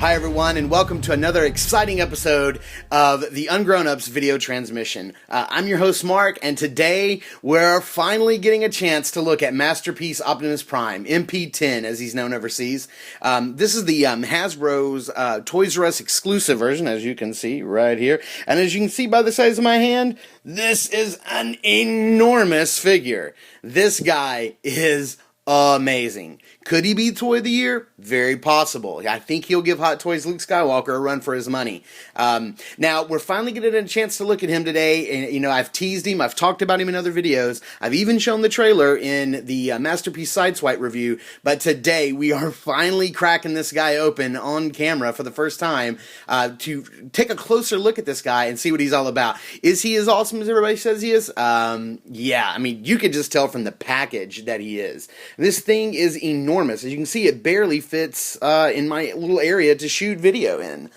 Hi everyone, and welcome to another exciting episode of the Ungrownups video transmission. I'm your host Mark, and today we're finally getting a chance to look at Masterpiece Optimus Prime, MP10 as he's known overseas. This is the Hasbro's Toys R Us exclusive version, as you can see right here. And as you can see by the size of my hand, this is an enormous figure. This guy is amazing. Could he be Toy of the Year? Very possible. I think he'll give Hot Toys Luke Skywalker a run for his money. Now, we're finally getting a chance to look at him today. And, I've teased him. I've talked about him in other videos. I've even shown the trailer in the Masterpiece Sideswipe review. But today, we are finally cracking this guy open on camera for the first time to take a closer look at this guy and see what he's all about. Is he as awesome as everybody says he is? Yeah, I mean, you could just tell from the package that he is. This thing is enormous. As you can see, it barely fits in my little area to shoot video in.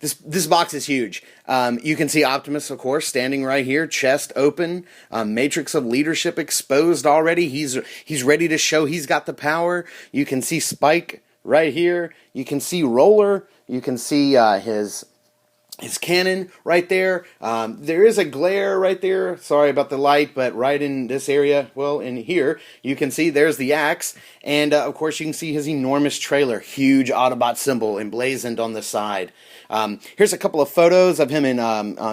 This box is huge. You can see Optimus, of course, standing right here, chest open, matrix of leadership exposed already. He's ready to show he's got the power. You can see Spike right here. You can see Roller. You can see his cannon right there. There is a glare right there. Sorry about the light, but right in this area, well, in here, you can see there's the axe. And, of course, you can see his enormous trailer. Huge Autobot symbol emblazoned on the side. Here's a couple of photos of him in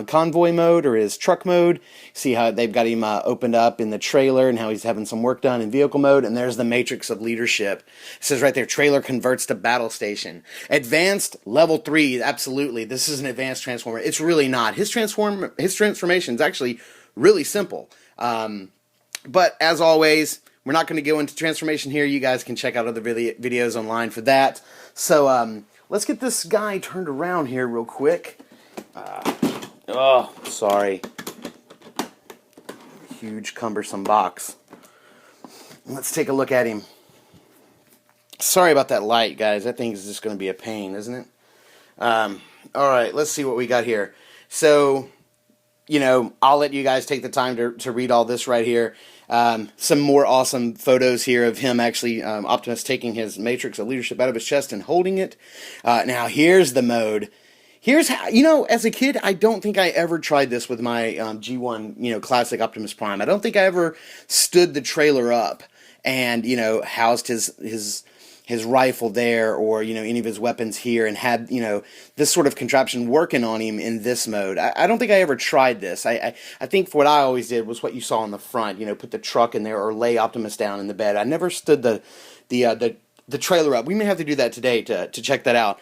convoy mode or his truck mode. See how they've got him opened up in the trailer and how he's having some work done in vehicle mode. And there's the matrix of leadership. It says right there, trailer converts to battle station. Advanced level 3, absolutely. This is an advanced transformer. It's really not. His transformation is actually really simple. But as always, we're not going to go into transformation here. You guys can check out other videos online for that. So, let's get this guy turned around here real quick. Oh, sorry. Huge, cumbersome box. Let's take a look at him. Sorry about that light, guys. That thing is just going to be a pain, isn't it? Alright, let's see what we got here. So, I'll let you guys take the time to read all this right here. Some more awesome photos here of him actually, Optimus taking his matrix of leadership out of his chest and holding it. Now, here's the mode. Here's how, as a kid, I don't think I ever tried this with my G1, classic Optimus Prime. I don't think I ever stood the trailer up and, housed his rifle there or, any of his weapons here and had, this sort of contraption working on him in this mode. I don't think I ever tried this. I think what I always did was what you saw on the front, put the truck in there or lay Optimus down in the bed. I never stood the trailer up. We may have to do that today to check that out.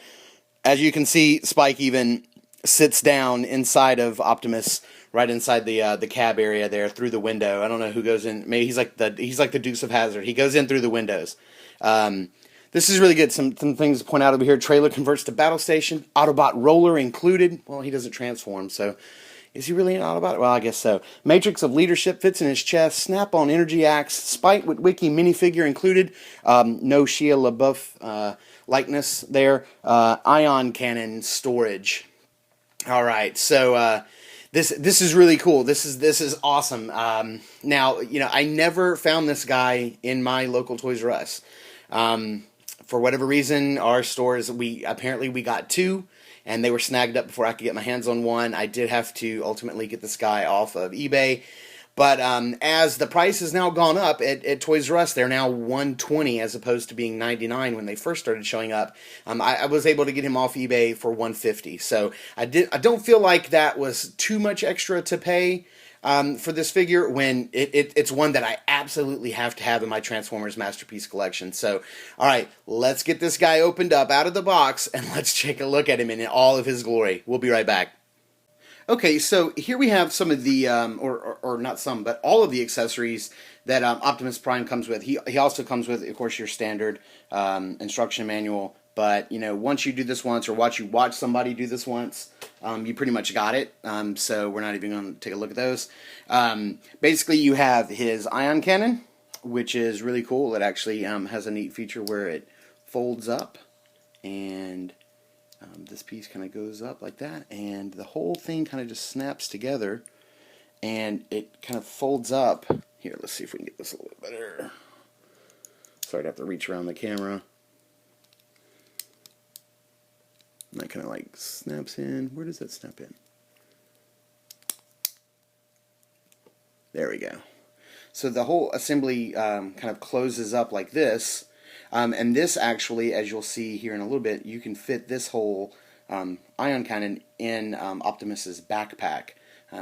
As you can see, Spike even sits down inside of Optimus, right inside the cab area there through the window. I don't know who goes in. Maybe he's like the Dukes of Hazzard. He goes in through the windows. This is really good. Some things to point out over here. Trailer converts to battle station. Autobot roller included. Well, he doesn't transform, so is he really an Autobot? Well, I guess so. Matrix of leadership fits in his chest. Snap-on energy axe. Spike with wiki minifigure included. No Shia LaBeouf likeness there. Ion cannon storage. All right, so this is really cool. This is awesome. Now, I never found this guy in my local Toys R Us. For whatever reason, our stores, we got two, and they were snagged up before I could get my hands on one. I did have to ultimately get this guy off of eBay. But as the price has now gone up at Toys R Us, they're now $120 as opposed to being $99 when they first started showing up. I was able to get him off eBay for $150. So I don't feel like that was too much extra to pay for this figure when it's one that I absolutely have to have in my Transformers Masterpiece collection. So, all right, let's get this guy opened up out of the box and let's take a look at him in all of his glory. We'll be right back. Okay, so here we have some of the, or not some, but all of the accessories that Optimus Prime comes with. He also comes with, of course, your standard instruction manual. But, once you do this once or watch somebody do this once, you pretty much got it. So we're not even going to take a look at those. Basically, you have his ion cannon, which is really cool. It actually has a neat feature where it folds up. And this piece kind of goes up like that. And the whole thing kind of just snaps together. And it kind of folds up. Here, let's see if we can get this a little bit better. Sorry to have to reach around the camera. And that kind of like snaps in. Where does that snap in? There we go. So the whole assembly kind of closes up like this. And this actually, as you'll see here in a little bit, you can fit this whole ion cannon in Optimus's backpack,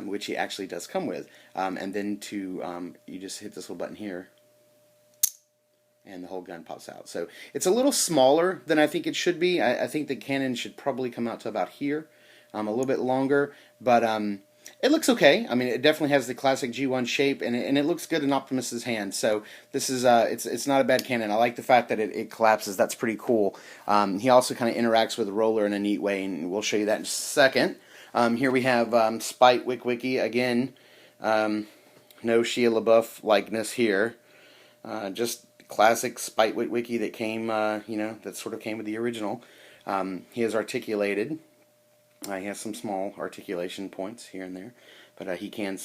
which he actually does come with. And then you just hit this little button here, and the whole gun pops out. So it's a little smaller than I think it should be. I think the cannon should probably come out to about here, a little bit longer, but it looks okay. I mean, it definitely has the classic G1 shape, and it looks good in Optimus's hand. So this is it's not a bad cannon. I like the fact that it collapses. That's pretty cool. He also kind of interacts with the roller in a neat way, and we'll show you that in just a second. Here we have Spite Wick Wiki again. No Shia LaBeouf likeness here. Just classic Spite Wick Wiki that came, that sort of came with the original. He is articulated. He has some small articulation points here and there, but he can,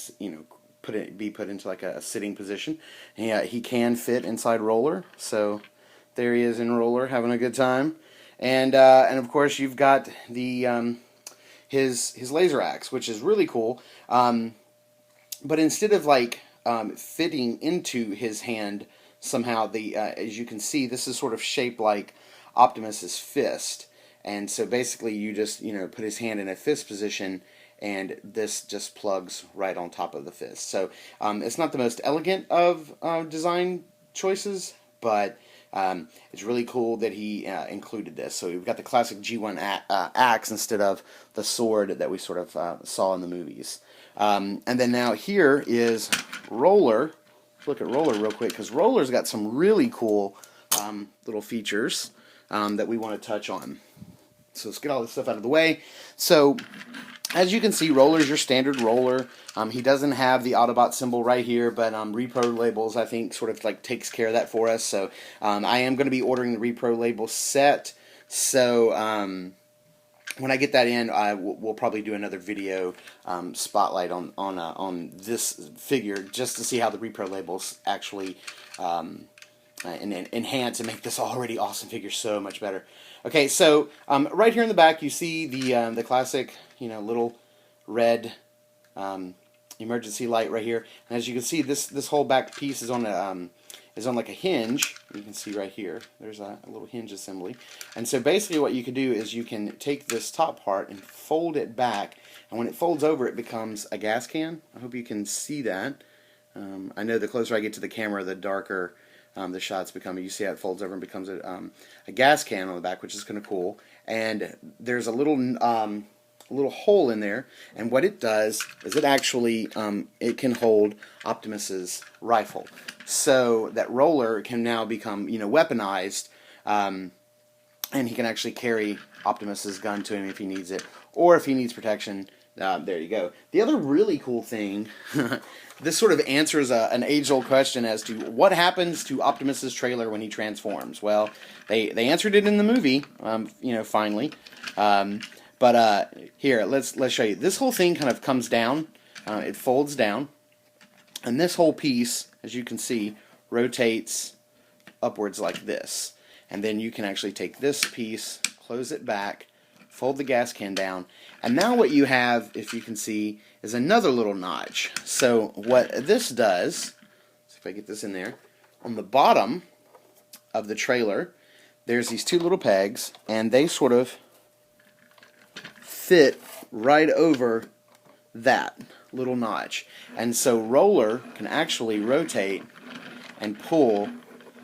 be put into like a sitting position. He can fit inside Roller, so there he is in Roller having a good time. And of course you've got the his laser axe, which is really cool. But instead of like fitting into his hand somehow, as you can see, this is sort of shaped like Optimus's fist. And so basically you just, put his hand in a fist position, and this just plugs right on top of the fist. So it's not the most elegant of design choices, but it's really cool that he included this. So we've got the classic G1 axe instead of the sword that we sort of saw in the movies. And then now here is Roller. Let's look at Roller real quick, because Roller's got some really cool little features that we want to touch on. So let's get all this stuff out of the way. So as you can see, Roller's your standard Roller. He doesn't have the Autobot symbol right here, but Repro Labels, I think, sort of like takes care of that for us. So I am going to be ordering the Repro Label set. So when I get that in, we'll probably do another video spotlight on this figure, just to see how the Repro Labels actually enhance and make this already awesome figure so much better. Okay, so right here in the back you see the classic, little red emergency light right here. And as you can see, this whole back piece is on like a hinge. You can see right here, there's a little hinge assembly. And so basically what you can do is you can take this top part and fold it back, and when it folds over it becomes a gas can. I hope you can see that. I know the closer I get to the camera, the darker the shots become. You see how it folds over and becomes a gas can on the back, which is kind of cool. And there's a little hole in there, and what it does is it actually it can hold Optimus's rifle, so that Roller can now become weaponized, and he can actually carry Optimus's gun to him if he needs it, or if he needs protection. There you go. The other really cool thing, this sort of answers an age-old question as to what happens to Optimus's trailer when he transforms. Well, they answered it in the movie, finally. But here, let's show you. This whole thing kind of comes down. It folds down, and this whole piece, as you can see, rotates upwards like this. And then you can actually take this piece, close it back, fold the gas can down, and now what you have, if you can see, is another little notch. So what this does, see if I get this in there, on the bottom of the trailer, there's these two little pegs, and they sort of fit right over that little notch. And so Roller can actually rotate and pull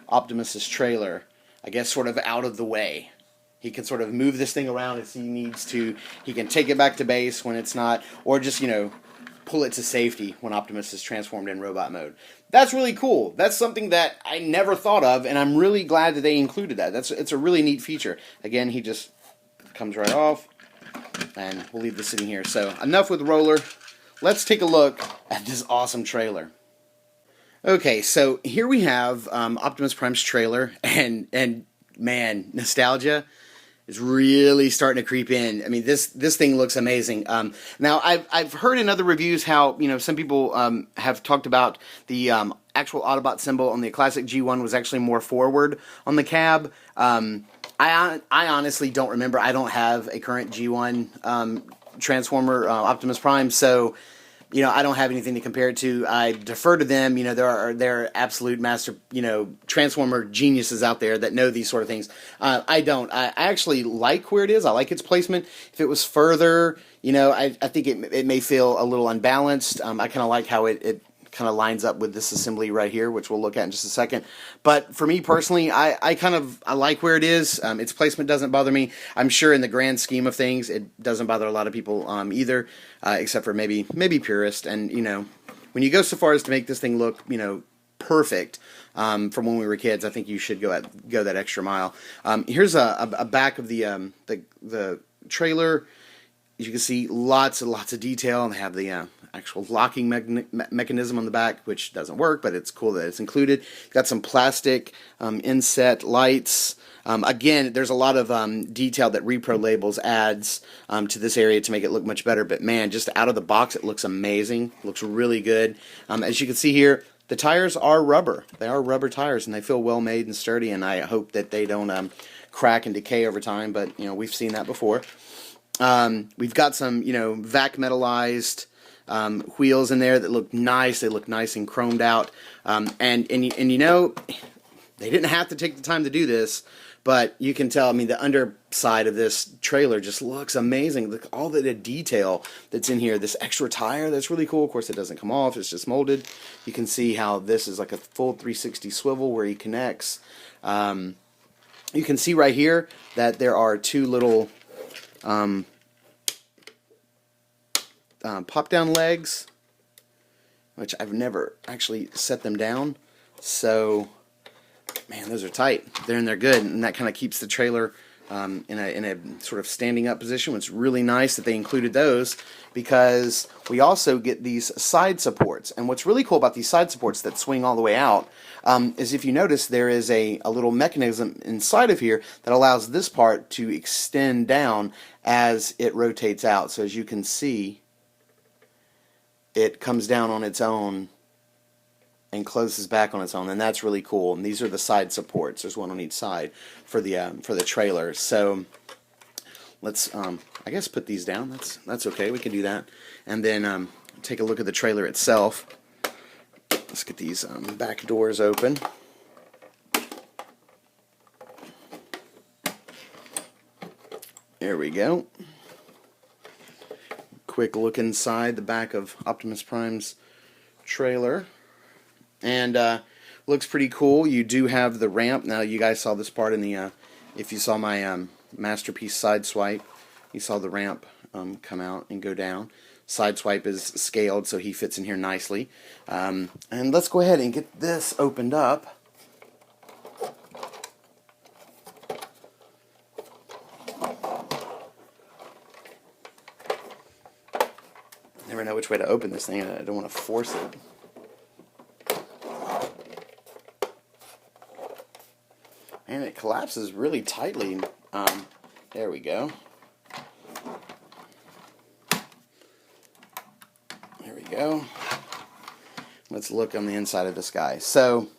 Optimus's trailer, I guess, sort of out of the way. He can sort of move this thing around as he needs to. He can take it back to base when it's not, or just, pull it to safety when Optimus is transformed in robot mode. That's really cool. That's something that I never thought of, and I'm really glad that they included that. It's a really neat feature. Again, he just comes right off, and we'll leave this sitting here. So enough with Roller. Let's take a look at this awesome trailer. Okay, so here we have Optimus Prime's trailer, and man, nostalgia is really starting to creep in. I mean, this thing looks amazing. Now, I've heard in other reviews how some people have talked about the actual Autobot symbol on the classic G1 was actually more forward on the cab. I honestly don't remember. I don't have a current G1 Transformer Optimus Prime, so I don't have anything to compare it to. I defer to them. There are absolute master, Transformer geniuses out there that know these sort of things. I don't. I actually like where it is. I like its placement. If it was further, I think it may feel a little unbalanced. I kind of like how it kind of lines up with this assembly right here, which we'll look at in just a second. But for me personally, I like where it is. Its placement doesn't bother me. I'm sure in the grand scheme of things, it doesn't bother a lot of people either, except for maybe purists. And when you go so far as to make this thing look perfect from when we were kids, I think you should go that extra mile. Here's a back of the trailer. As you can see, lots and lots of detail, and they have the actual locking mechanism on the back, which doesn't work, but it's cool that it's included. Got some plastic inset lights. Again, there's a lot of detail that Repro Labels adds to this area to make it look much better, but man, just out of the box, it looks amazing. Looks really good. As you can see here, the tires are rubber. They are rubber tires, and they feel well made and sturdy, and I hope that they don't crack and decay over time, but we've seen that before. We've got some, vac metallized wheels in there that look nice. They look nice and chromed out. And they didn't have to take the time to do this, but you can tell, the underside of this trailer just looks amazing. Look, all the detail that's in here. This extra tire, that's really cool. Of course, it doesn't come off. It's just molded. You can see how this is like a full 360 swivel where he connects. You can see right here that there are two little pop-down legs, which I've never actually set them down. So, man, those are tight. They're good, and that kind of keeps the trailer in a sort of standing up position. It's really nice that they included those because we also get these side supports. And what's really cool about these side supports that swing all the way out is if you notice there is a little mechanism inside of here that allows this part to extend down as it rotates out. So as you can see, it comes down on its own and closes back on its own, and that's really cool. And these are the side supports. There's one on each side for the trailer. So let's I guess put these down. That's okay. We can do that, and then take a look at the trailer itself. Let's get these back doors open. There we go. Quick look inside the back of Optimus Prime's trailer, and looks pretty cool. You do have the ramp. Now, you guys saw this part in the if you saw my Masterpiece side swipe, you saw the ramp come out and go down. Side swipe is scaled, so he fits in here nicely. And let's go ahead and get this opened up. Never know which way to open this thing. I don't want to force it. And it collapses really tightly. There we go. There we go. Let's look on the inside of this guy. So,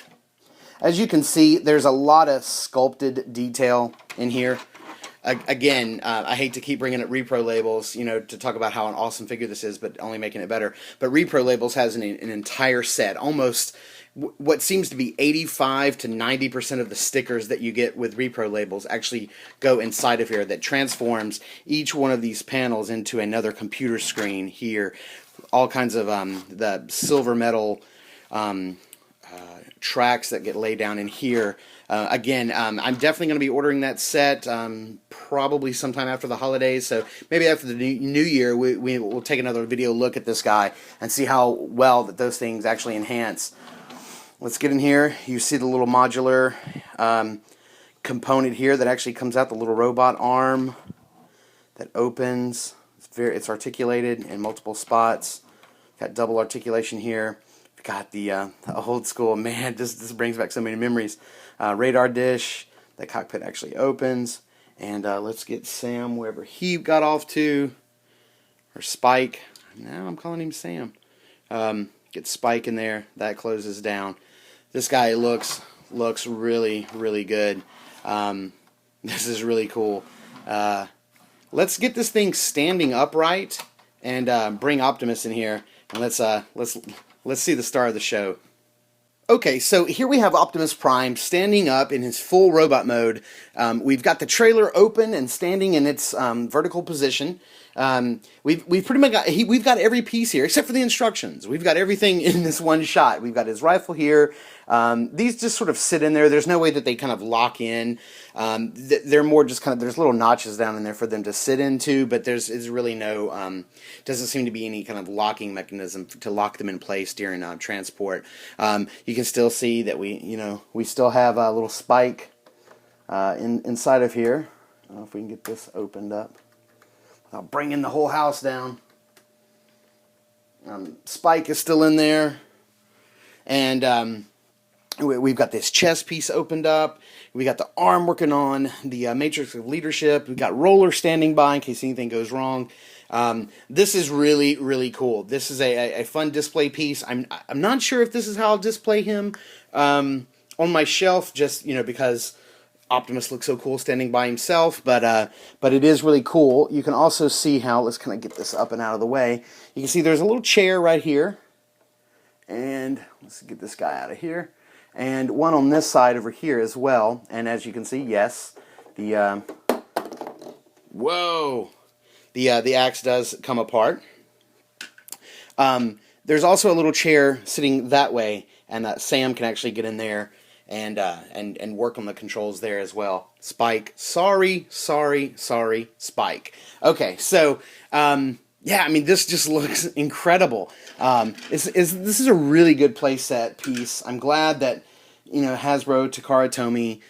as you can see, there's a lot of sculpted detail in here. Again, I hate to keep bringing up Repro Labels, to talk about how an awesome figure this is, but only making it better. But Repro Labels has an entire set, almost what seems to be 85 to 90% of the stickers that you get with Repro Labels actually go inside of here that transforms each one of these panels into another computer screen here. All kinds of the silver metal tracks that get laid down in here. Again, I'm definitely going to be ordering that set probably sometime after the holidays, so maybe after the new year we will take another video look at this guy and see how well that those things actually enhance. Let's get in here. You see the little modular component here that actually comes out, the little robot arm that opens. It's articulated in multiple spots. Got double articulation here. Got the old school, man, this brings back so many memories. Radar dish. The cockpit actually opens. And let's get Sam wherever he got off to. Or Spike. Now I'm calling him Sam. Get Spike in there. That closes down. This guy looks really, really good. This is really cool. Let's get this thing standing upright and bring Optimus in here, and let's see the star of the show. Okay, so here we have Optimus Prime standing up in his full robot mode. We've got the trailer open and standing in its vertical position. We've pretty much got we've got every piece here except for the instructions. We've got everything in this one shot. We've got his rifle here. These just sort of sit in there. There's no way that they kind of lock in. They're more just kind of, there's little notches down in there for them to sit into, but there's really no, doesn't seem to be any kind of locking mechanism to lock them in place during transport. You can still see that we still have a little Spike inside of here. I don't know if we can get this opened up. I'll bring in the whole house down. Spike is still in there. And we've got this chest piece opened up. We got the arm working on the matrix of leadership. We've got Roller standing by in case anything goes wrong. This is really, really cool. This is a fun display piece. I'm not sure if this is how I'll display him on my shelf, just because Optimus looks so cool standing by himself, but it is really cool. You can also see how, let's kind of get this up and out of the way. You can see there's a little chair right here, and let's get this guy out of here, and one on this side over here as well. And as you can see, yes, the the axe does come apart. There's also a little chair sitting that way, and Sam can actually get in there and work on the controls there as well. Spike, sorry, Spike. Okay, so yeah, I mean, this just looks incredible. This is a really good playset piece. I'm glad that Hasbro, Takara Tomy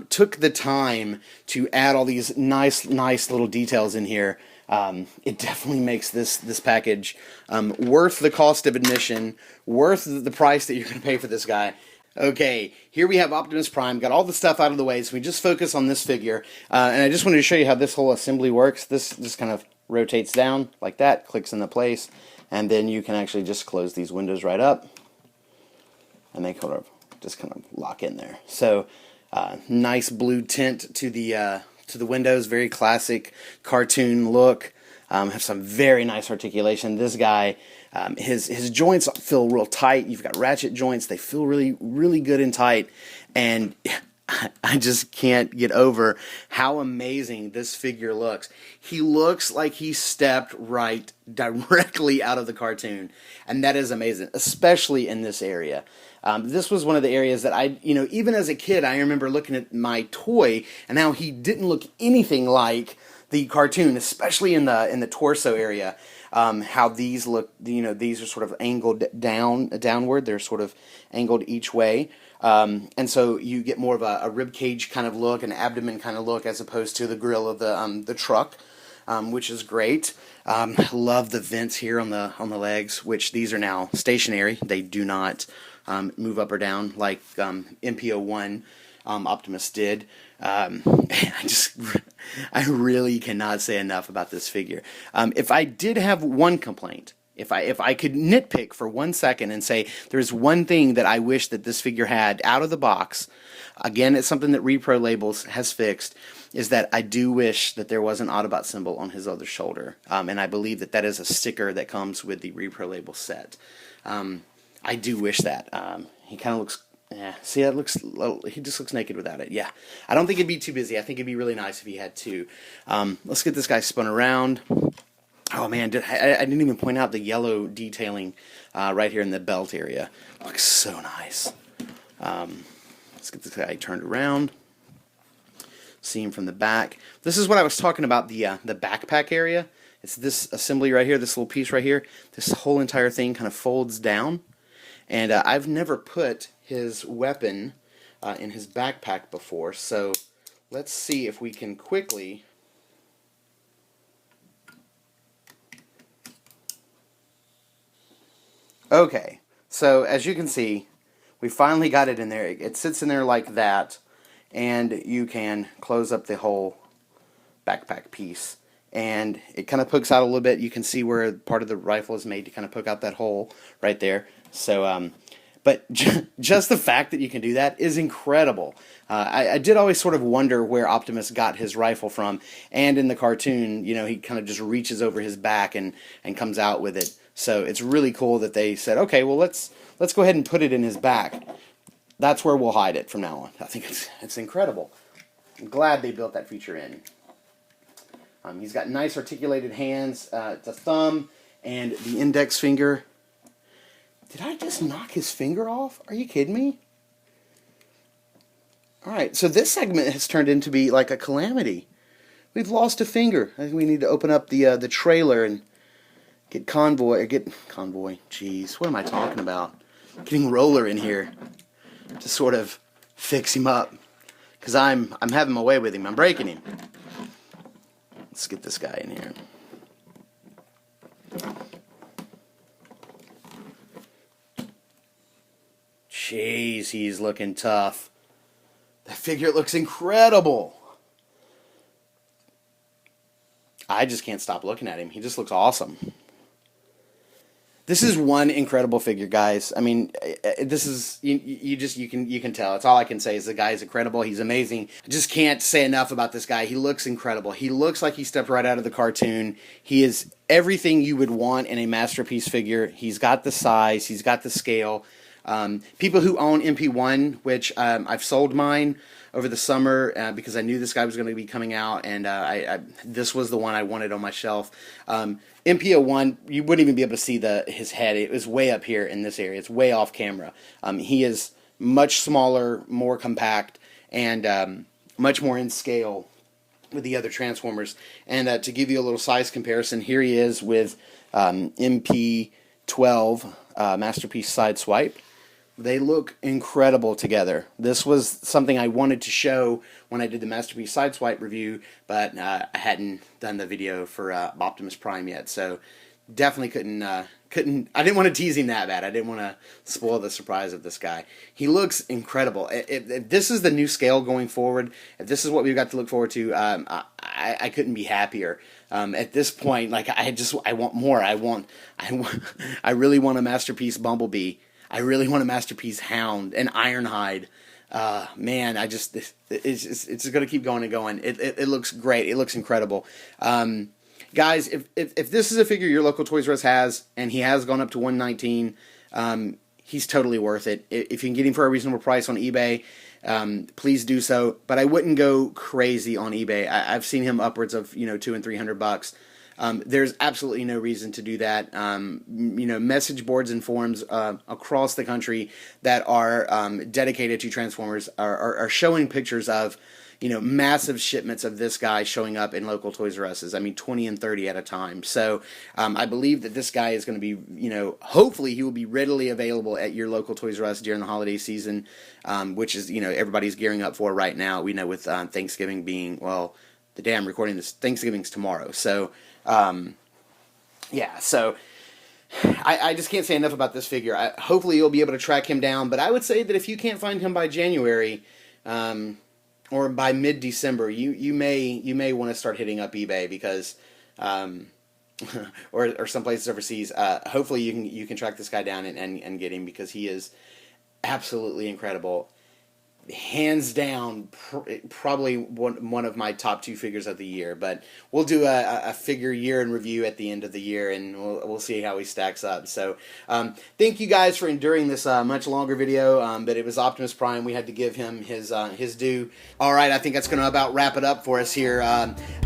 took the time to add all these nice little details in here. It definitely makes this package worth the cost of admission, worth the price that you're going to pay for this guy. Okay, here we have Optimus Prime, got all the stuff out of the way, so we just focus on this figure. And I just wanted to show you how this whole assembly works. This just kind of rotates down like that, clicks into place, and then you can actually just close these windows right up, and they just kind of lock in there. So, nice blue tint to the windows, very classic cartoon look. Have some very nice articulation. This guy, his joints feel real tight. You've got ratchet joints. They feel really, really good and tight. And I just can't get over how amazing this figure looks. He looks like he stepped right directly out of the cartoon. And that is amazing, especially in this area. This was one of the areas that even as a kid, I remember looking at my toy and how he didn't look anything like the cartoon, especially in the torso area. How these look, these are sort of angled downward. They're sort of angled each way. And so you get more of a rib cage kind of look, an abdomen kind of look, as opposed to the grill of the truck, which is great. Love the vents here on the legs, which these are now stationary. They do not move up or down like MPO1 Optimus did. I really cannot say enough about this figure. If I did have one complaint, if I could nitpick for 1 second and say there's one thing that I wish that this figure had out of the box, again, it's something that Repro Labels has fixed, is that I do wish that there was an Autobot symbol on his other shoulder. And I believe that is a sticker that comes with the Repro Label set. I do wish that. He kind of looks... Yeah, see, he just looks naked without it. Yeah, I don't think it'd be too busy. I think it'd be really nice if he had two. Let's get this guy spun around. Oh man, I didn't even point out the yellow detailing right here in the belt area. Looks so nice. Let's get this guy turned around. See him from the back. This is what I was talking about, the backpack area. It's this assembly right here, this little piece right here. This whole entire thing kind of folds down. And I've never put his weapon in his backpack before, so let's see if we can quickly... Okay, so as you can see, we finally got it in there. It sits in there like that, and you can close up the whole backpack piece. And it kind of pokes out a little bit. You can see where part of the rifle is made to kind of poke out that hole right there. So, But just the fact that you can do that is incredible. I did always sort of wonder where Optimus got his rifle from, and in the cartoon, you know, he kind of just reaches over his back and comes out with it. So it's really cool that they said, okay, well let's go ahead and put it in his back. That's where we'll hide it from now on. I think it's incredible. I'm glad they built that feature in. He's got nice articulated hands, the thumb, and the index finger. Did I just knock his finger off? Are you kidding me? Alright, so this segment has turned into be like a calamity. We've lost a finger. I think we need to open up the trailer and get Convoy. Jeez, what am I talking about? Getting Roller in here to sort of fix him up. Because I'm having my way with him. I'm breaking him. Let's get this guy in here. Jeez, he's looking tough. That figure looks incredible. I just can't stop looking at him. He just looks awesome. This is one incredible figure, guys. I mean, this is you can tell. It's all I can say is the guy is incredible. He's amazing. I just can't say enough about this guy. He looks incredible. He looks like he stepped right out of the cartoon. He is everything you would want in a masterpiece figure. He's got the size. He's got the scale. People who own MP1, which I've sold mine over the summer because I knew this guy was going to be coming out, and this was the one I wanted on my shelf. MP01, you wouldn't even be able to see his head. It was way up here in this area. It's way off camera. He is much smaller, more compact, and much more in scale with the other Transformers. And to give you a little size comparison, here he is with MP12 Masterpiece Sideswipe. They look incredible together. This was something I wanted to show when I did the Masterpiece Sideswipe review, but I hadn't done the video for Optimus Prime yet, so definitely couldn't. I didn't want to tease him that bad. I didn't want to spoil the surprise of this guy. He looks incredible. If this is the new scale going forward, if this is what we've got to look forward to, I couldn't be happier. At this point, like I want more. I really want a Masterpiece Bumblebee. I really want a Masterpiece Hound and Ironhide. Man, it's just going to keep going and going. It looks great. It looks incredible. Guys, if this is a figure your local Toys R Us has, and he has gone up to $119, he's totally worth it. If you can get him for a reasonable price on eBay, please do so. But I wouldn't go crazy on eBay. I've seen him upwards of $200 and $300. There's absolutely no reason to do that. Message boards and forums across the country that are dedicated to Transformers are showing pictures of massive shipments of this guy showing up in local Toys R Us's. I mean, 20 and 30 at a time. So I believe that this guy is going to be, hopefully he will be readily available at your local Toys R Us during the holiday season, which is, everybody's gearing up for right now. We know with Thanksgiving being, well, the day I'm recording this, Thanksgiving's tomorrow. So, yeah, so I just can't say enough about this figure. Hopefully you'll be able to track him down, but I would say that if you can't find him by January, or by mid-December, you may want to start hitting up eBay because, or some places overseas. Hopefully you can track this guy down and get him because he is absolutely incredible. Hands down, probably one of my top 2 figures of the year. But we'll do a figure year in review at the end of the year, and we'll see how he stacks up. So thank you guys for enduring this much longer video. But it was Optimus Prime. We had to give him his due. All right, I think that's going to about wrap it up for us here.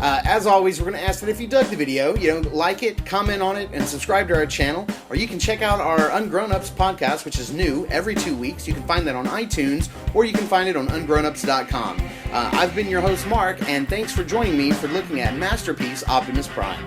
As always, we're going to ask that if you dug the video, like it, comment on it, and subscribe to our channel. Or you can check out our Ungrownups podcast, which is new every 2 weeks. You can find that on iTunes, or you can find it on Ungrownups.com. I've been your host, Mark, and thanks for joining me for looking at Masterpiece Optimus Prime.